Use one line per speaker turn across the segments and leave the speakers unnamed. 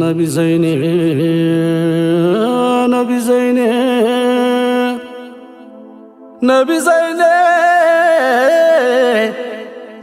نبي زيني نبي زيني نبي زيني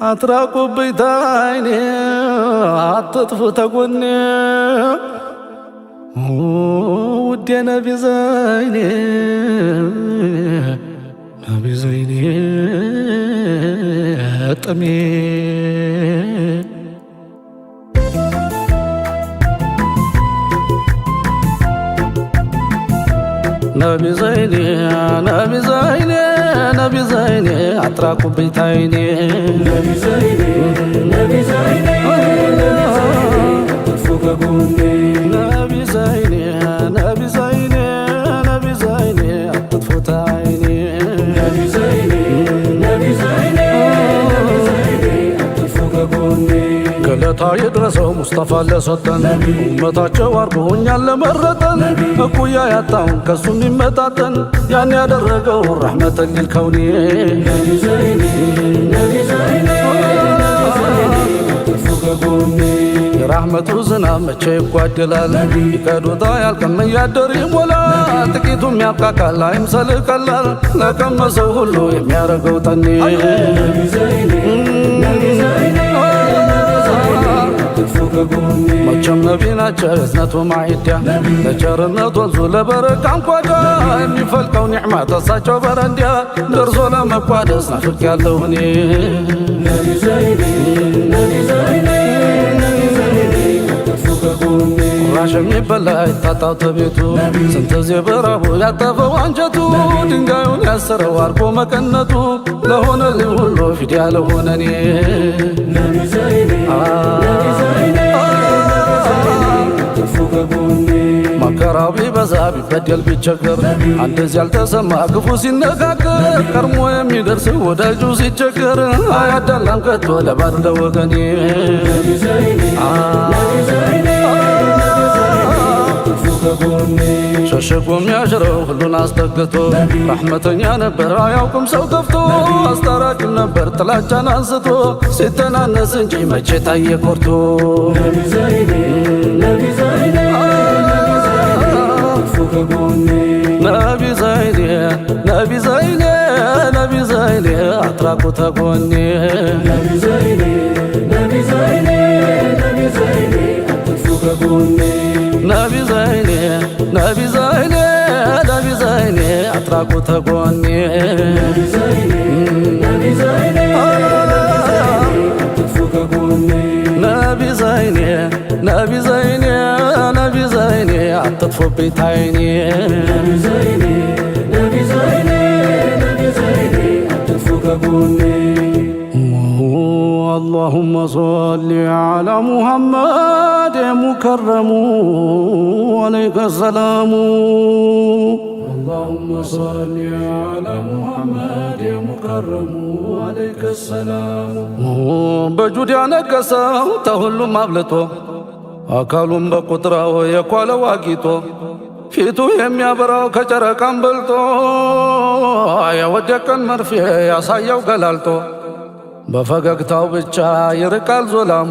أتراكو بيتايني أتطفو تقولني ودي نبي زيني نبي زيني أتمي نبي زيني نبي زيني نبي زيني أتراكو بيتايني
نبي زيني نبي زيني نبي زيني تطفوك قومي
نبي زيني نبي زيني نبي زيني أتطفو تايني
نبي زيني نبي زيني نبي زيني تطفوك قومي
ገለታ የድረሰው ሙስጠፋ ለሰጠን ኡመታቸው አርጎኛል ለመረጠን እኩያ ያጣውን ከሱ የሚመጣጠን ያን ያደረገው ረሕመተን ሊልከውኒ
ነቢ ዘይኒ ነቢ ዘይኒ ተጥፉከ ጎኔ
የራሕመቱ ዝናብ መቼ ይጓደላል ይቀዱታ ያልቅም እያደር ይሞላል ጥቂቱም ያብቃቃል አይምሰልህ ቀላል ለቀመሰው ሁሉ የሚያረገው ጠኔ
ነቢ ዘይኒ ነቢ ዘይኒ
መቸም ነቢ ናቸው እዝነቱ ማዒድያ ለቸርነት ወንዙ ለበረካ እንኳዳ የሚፈልቀው ኒዕማ ተሳቸው በረንዲያ ደርሶ ለመቋደስ ናፍቅ ያለሁ እኔ
ነቢ ዘይኒ ነቢ ዘይኒ ነቢ ዘይኒ ተጥፉከ ጎኔ
ቁራሽ የሚበላ ይታጣው ተቤቱ ስንት ዜ በራቡ ያጠፈው አንጀቱ ድንጋዩን ያሰረው አርጎ መቀነቱ ለሆነልኝ ሁሉ ፊድያ ለሆነኔ
ነቢ ዘይኒ ነቢ ዘይኒ ተጥፉከ ጎኔ
መከራው ቢበዛ ቢበደል ቢቸገር አንደዚህ ያልተሰማ ክፉ ሲነጋገር ቀድሞ የሚደርስ ወዳጁ ሲቸገር አያዳላም ከቶ ለባድ ለወገኔ
ነቢ ዘይኒ ነቢ ዘይኒ ተጥፉከ ጎኔ
ሸሽጎ የሚያሽረው ሁሉን አስጠግቶ ረሕመተኛ ነበር አያውቅም ሰው ከፍቶ አስታራቂም ነበር ጥላቻን አንስቶ ሲተናነስ እንጂ መቼ ታየ ኮርቶ
ነቢ ዘይኒ ነቢ ዘይኒ ተጥፉከ ጎኔ
ነቢ ዘይኔ ነቢ ዘይኔ ነቢ ዘይኔ አትራቁ ተጎኔ
ነቢ ዘይኒ ነቢ ዘይኒ ነቢ ዘይኒ ተጥፉከ ጎኔ
ነቢ ዘይኔ ነቢ ዘይኔ ነቢ ዘይኔ አትራቁ ተጎኔ
ነቢ ዘይኒ ነቢ ዘይኒ ተጥፉከ ጎኔ
ነቢ ዘይኔ ነቢ ዘይኔ ነቢ ዘይኔ አትጥፉብኝ ታይኔ
ነቢ ዘይኒ ነቢ ዘይኒ ነቢ ዘይኒ ተጥፉከ ጎኔ
اللهم صل على محمد مكرم عليك السلام
اللهم صل على محمد مكرم عليك السلام
በጁድ ያነገሰው ተሁሉም አብልጦ አካሉም በቁጥራው የኳለው አጊጦ ፊቱ የሚያበራው ከጨረቃም በልጦ የወደቀን መርፌ ያሳየው ገላልጦ በፈገግታው ብቻ ይርቃል ዞላሙ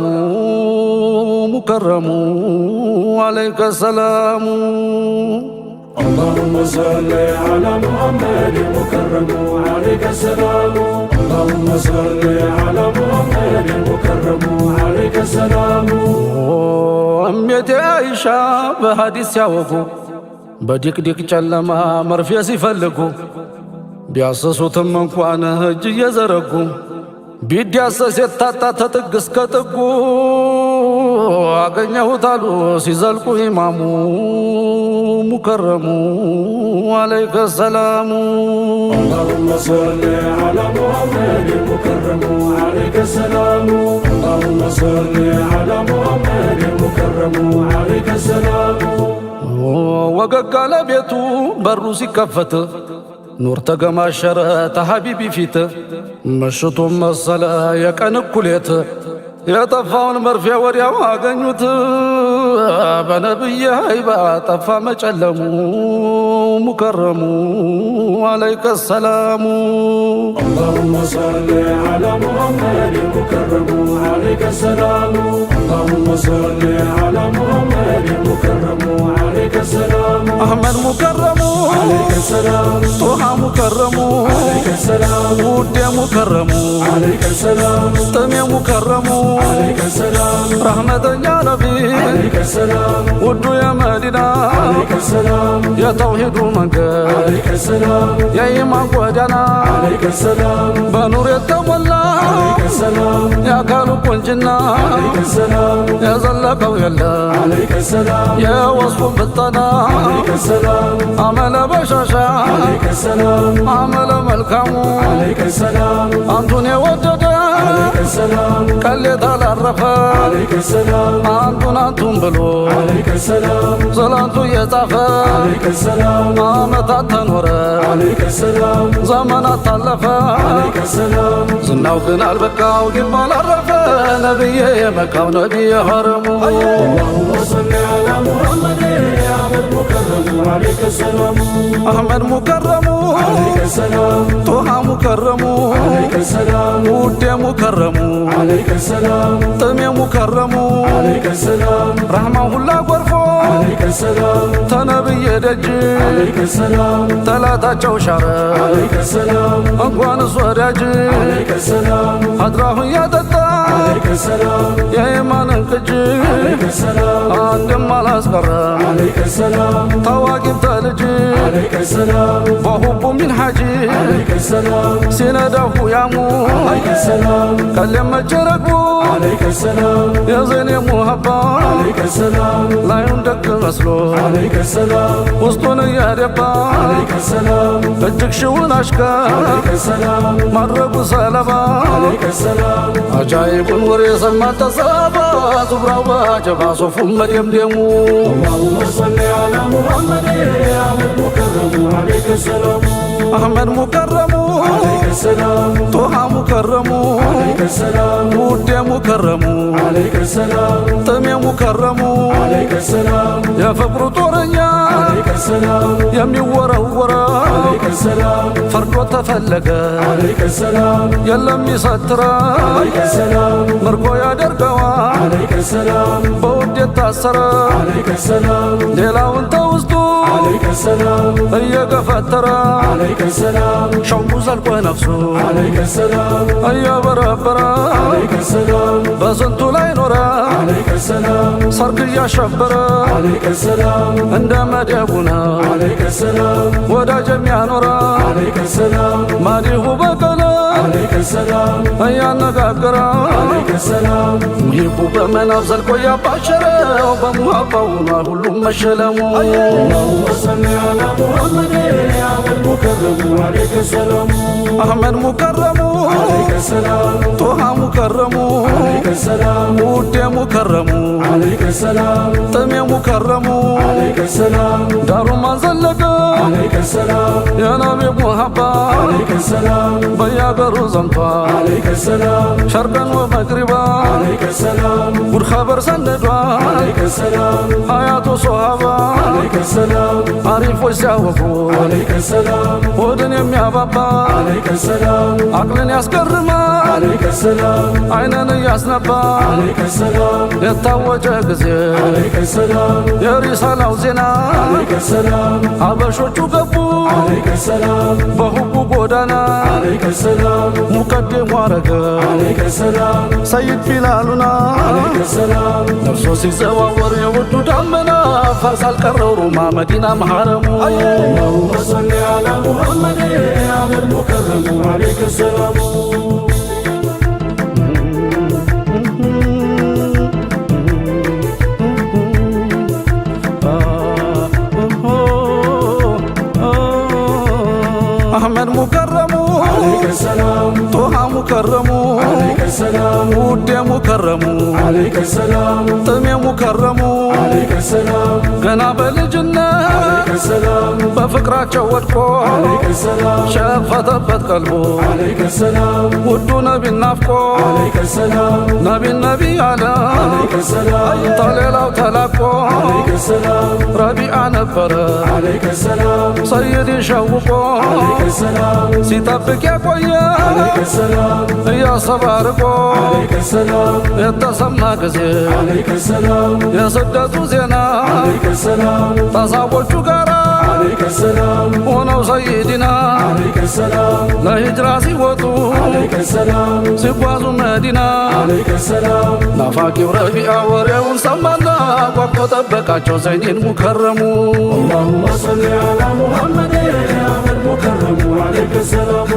ሙከረሙ አለይከ ሰላሙ
اللهم صل على محمد مكرم عليك السلام اللهم صل على محمد مكرم عليك السلام
እሜቴ አይሻ በሐዲስ ሲያወጉ በድቅድቅ ጨለማ መርፌ ሲፈልጉ ቢያሰሱትም እንኳን እጅ እየዘረጉ ቢዳሰስ የታጣ ተጥግ እስከ ጥጉ አገኘሁት አሉ ሲዘልቁ ኢማሙ ሙከረሙ አለይከ ሰላሙ
اللهم صل على محمد مكرم عليك السلام اللهم صل على محمد مكرم عليك السلام
ወገግ አለ ቤቱ በሩ ሲከፈት ኑር ተገማሸረ ተሐቢቢ ፊት ምሽቱም መሰለ የቀን እኩሌት የጠፋውን መርፌ ወዲያው አገኙት በነብይ ሀይባ ጠፋ መጨለሙ ሙከረሙ አለይከ ሰላሙ
اللهم صل على محمد مكرم عليك السلام اللهم صل على محمد مكرم عليك السلام
أحمد مكرم
عليك السلام
طه مكرم
عليك السلام
ود مكرم
عليك السلام
طمي مكرم
عليك السلام
رحمة يا نبي
عليك السلام
ود يا مدينة
عليك السلام
يا توحيد منقل
عليك السلام
يا إمام ودنا
عليك السلام
بنور يتولى
عليك السلام
يا كانوا كنجنا
عليك السلام
يا زلقوا يلا
عليك السلام
يا وصف بالطنا
عليك السلام
عمل بشاشا
عليك السلام
عمل ملكمو
عليك السلام
أنتوني ودد
عليك السلام
كليت على الرفا
عليك السلام
أنتم بلو
عليك السلام
زلانتو يتافا
عليك السلام
عمتات تنورا
عليك السلام
زمانات تلفا
عليك السلام
زناو كنا البكاو جبال الرفا نبي مكاو نبي حرمو
اللهم صل على محمد يا أحمد مكرم عليك السلام
أحمد مكرم
عليك السلام
طه مكرم
عليك السلام
ود مكرم
عليك السلام
طمي مكرم
عليك السلام
رحمه الله غرفو
عليك السلام
تنبي دج
عليك السلام
تلاتاچو شار
عليك السلام
እንኳንስ ወዳጅ
عليك السلام
አድራሁ ያጠጣ
عليك السلام
የኢማንን ቅጅ
عليك السلام
አንድም አላስቀረ
عليك السلام
ታዋቂም ተልጅ
عليك السلام
በሁቡ ሚን ሐጂ
عليك السلام
ሲነዳሁ ያሙ
عليك السلام
ከለመች ረግቡ
عليك السلام
የዘኔ ሙሀባ
عليك السلام
ላዩን ደግ መስሎ
عليك السلام
ውስጡን እያደባ
عليك السلام
እጅግ ሽውን አሽከ
عليك السلام
ማድረጉ ሰለባ
عليك السلام
አጃይቡን ወሬ ሰማ ተሰባ ዙብራው ባጀባ ሶፉም መደምደሙ
اللهم صل على محمد يا أحمد مكرم عليك السلام
أحمد مكرم
عليك السلام
طه مكرم
عليك السلام
ود مكرم
عليك السلام
طمي مكرم
عليك السلام
يا فبر طورنيا
عليك السلام
የሚወረወረ
عليك السلام
ፈርዶ ተፈለገ
عليك السلام
የለም ይሰትረ
عليك السلام
መርኮ ያደርገዋል
عليك السلام
በውድ የታሰረ
عليك السلام
ሌላውን ተውስጡ
عليك السلام
እየገፈተረ
عليك السلام
ሸውቁ ዘልቆ ነፍሱ
عليك السلام
እየበረበረ
عليك السلام
በስንቱ ላይ ኖረ
عليك السلام
ሰርግ እያሸበረ
عليك السلام
እንደ መደቡ ነው
عليك السلام
ወዳጅ የሚያኖረ
عليك السلام
ማዲሁ በቀለ
عليك السلام
እያነጋገረ
عليك السلام
ሙሂቡ በመናፍ ዘልቆ ያባሸረው በሙሀባው ነው ሁሉም መሸለሙ
اللهم صل على محمد يا أحمد مكرم عليك السلام
أحمد مكرم
عليك السلام
طه مكرم
عليك السلام
ود مكرم
عليك السلام
طمي مكرم
عليك السلام
دار ما زلق
عليك السلام
يا نبي محبا
عليك السلام
بيا برو زنطا
عليك السلام
شرقا ومغربا
عليك السلام
ود خبر سندوا
عليك السلام
حياة صحابا
عليك السلام
عارف ويساوفو
عليك السلام
ودن يميابابا
عليك السلام
عقلن يسكرما
عليك السلام
عينن يسنبا
عليك السلام
የታወጀ ጊዜ
عليك السلام
የሪሳላው ዜና
عليك السلام
አበሾቹ ገቡ
عليك السلام
በሁቡ ጎዳና
عليك السلام
ሙቀደሙ አረገ
عليك السلام
ሰይድ ቢላሉና
عليك السلام
ነፍሶ ሲዘዋወር የውዱ ዳመና ፋርስ አልቀረው ሩማ መዲና መሐረሙ
اللهم صل على محمد يا أحمد مكرم عليك السلام
أحمد مكرم
عليك السلام
طه مكرم
عليك السلام
ود مكرم
عليك السلام
طمي مكرم
عليك السلام
ገና በልጅነት
عليك السلام
በፍቅራቸው ወድቆ
عليك السلام
ሸፈተበት ቀልቦ
عليك السلام
ውዱ ነቢ ናፍቆ
عليك السلام
ነቢ አለ
عليك السلام
ተሌላው ተላቆ
عليك السلام
ረቢዓ ነበረ
عليك السلام
ሰይድን ሸውቆ
عليك السلام
ሲጠብቅ ያቆየ
عليك السلام
እያሰባርቆ
عليك السلام
የተሰማ በሰማ ጊዜ
عليك السلام
የስደቱ ዜና
عليك السلام
ከሳቦቹ ጋራ
عليك السلام
ሆነው ሰይድና
عليك السلام
ለሂጅራ ሲወጡ
عليك السلام
ሲጓዙ መዲና
عليك السلام
ናፋቂው ረቢዓ ወሬውን ሰማና ጓጓ ጠበቃቸው ዘይኔን ሙከረሙ
اللهم صل على محمد يا المكرم عليك السلام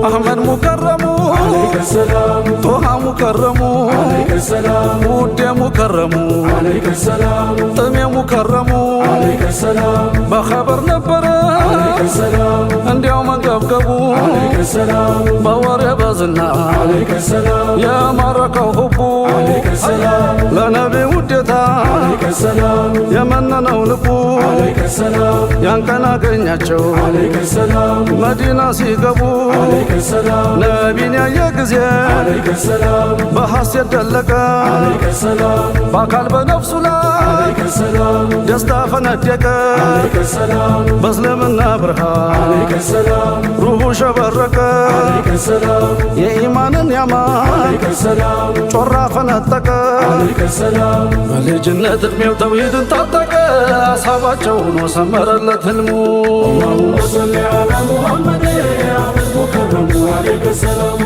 አህመድ ሙከረሙ
عليك السلام
ጦሃ ሙከረሙ
عليك السلام
ውዴ ሙከረሙ
عليك السلام
ጥሜ ሙከረሙ
عليك السلام
በኸበር ነበረ
عليك السلام
እንዲያው መንገብገቡ
عليك السلام
በወሬ በዝና
عليك السلام
የማረከው ሁቡ
عليك السلام
ለነቢ ውዴታ
عليك السلام
የመነነው ልቡ
عليك السلام
ያን ቀን አገኛቸው
عليك السلام
መዲና ሲገቡ
عليك السلام
ነቢን ያየ ጊዜ
عليك السلام
በሐሴት ደለቀ
عليك السلام
በአካል በነፍሱ ላይ
عليك السلام
ደስታ ፈነደቀ
عليك السلام
በእስልምና ብርሃን
عليك السلام
ሩሁ ሸበረቀ
عليك السلام
የኢማንን ያማን
عليك السلام
ጮራ ፈነጠቀ
عليك السلام
በልጅነት ዕድሜው ተውሂድን ታጠቀ አሳባቸው ሆኖ ሰመረለት ህልሙ
اللهم صل على محمد يا المكرم عليك السلام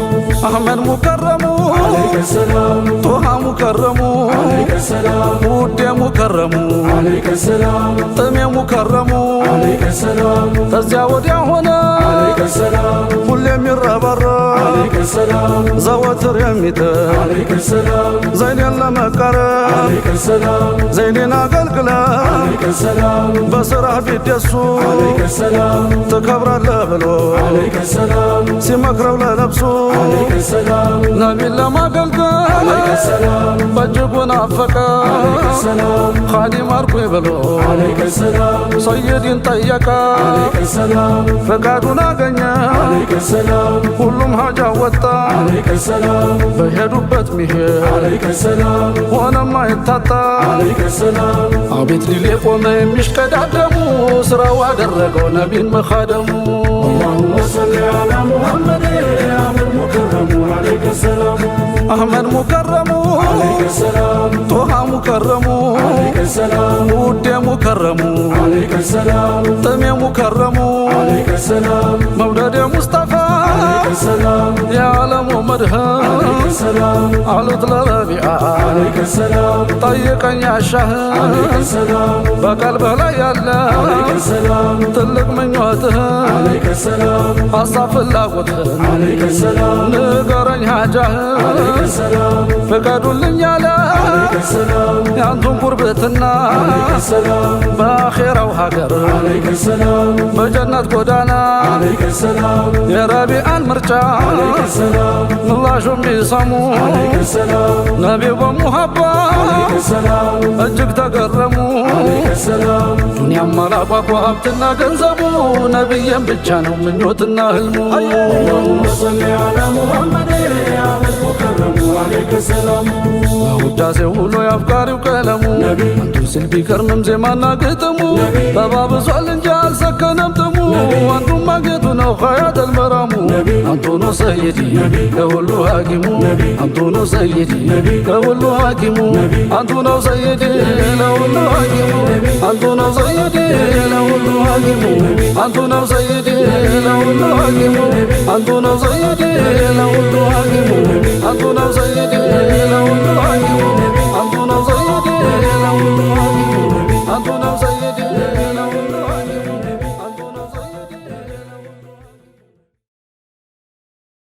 አህመድ ሙከረሙ
عليك السلام
ጦሃ ሙከረሙ
عليك السلام
ውዴ ሙከረሙ
عليك السلام
ጥሜ ሙከረሙ
عليك السلام
ተዚያ ወዲያ ሆነ
عليك السلام
ሁሌ የሚረባረብ
عليك السلام
ዘወትር የሚጥር
عليك السلام
ዘይኔን ለመቃረብ
عليك السلام
ዘይኔን አገልግለ
عليك السلام
በስራህ ቢደሱ
عليك السلام
ትከብራለህ ብሎ
عليك السلام
ሲመክረው ለነፍሱ
عليك السلام
ነቢን ለማገልገል
عليك السلام
በእጅጉ ናፈቀ
عليك السلام
ኻዲም አርጉኝ ብሎ
عليك السلام
ሰይድን ጠየቀ
عليك السلام
ፈቃዱን አገኘ
عليك السلام
ሁሉም ሀጃ ወጣ
عليك السلام
በሄዱበት ሚሄድ
عليك السلام
ሆነም አይታጣ
عليك السلام
አቤት ሊል የቆመ የሚሽቀዳደሙ ስራው አደረገው ነቢን መኻደሙ
اللهم صل على محمد يا المكرم عليك السلام
አህመድ ሙከረሙ
عليك السلام
ጦሃ ሙከረሙ
عليك السلام
ውዴ ሙከረሙ
عليك السلام
ጥሜ ሙከረሙ
عليك السلام
መውደድ ሙስጠፋ
عليك السلام
የዓለሙ መድህን
عليك السلام
አሉት ለረቢዓ
عليك السلام
ጠይቀኝ አሻህ
عليك السلام
በቀልብህ ላይ ያለ
عليك السلام
ትልቅ ምኞትህን
عليك السلام
ሐሳብ ፍላጎትህን
عليك السلام
ንገረኝ ሀጃህን
عليك السلام
ፍቀዱልኝ አለ
عليك السلام
ያንቱን ጉርብትና
عليك السلام
በአኼራው ሀገር
عليك السلام
በጀነት ጎዳና
عليك السلام
የረቢዓን ምርጫ
عليك السلام
ምላሹም ቢሰሙ
عليك السلام
ነቢው በሙሀባ
عليك السلام
እጅግ ተገረሙ
عليك السلام
ዱንያም አላቋቋ ሀብትና ገንዘቡ ነቢየም ብቻ ነው ምኞትና ህልሙ
اللهم صل على محمد يا المكرم عليك السلام
በውዳሴው ሁሉ የአፍቃሪው ቀለሙ አንቱን ስል ቢከርምም ዜማና ግጥሙ ተባብሷል እንጂ አልሰከነም ጥሙ አንቱን ማግኘቱ ነው ኸያተል መራሙ አንቱ ነው ሰይዲ ከሁሉ ሐኪሙ አንቱ ነው ሰይዲ ከሁሉ ሐኪሙ አንቱ ነው ሰይዲ ለሁሉ ሐኪሙ አንቱ ነው ሰይዲ ለሁሉ ሐኪሙ አንቱ ነው ሰይዲ ለሁሉ ሐኪሙ አንቱ ነው ሰይዲ ለሁሉ ሐኪሙ አንቱ ነው ሰይዲ ለሁሉ ሐኪሙ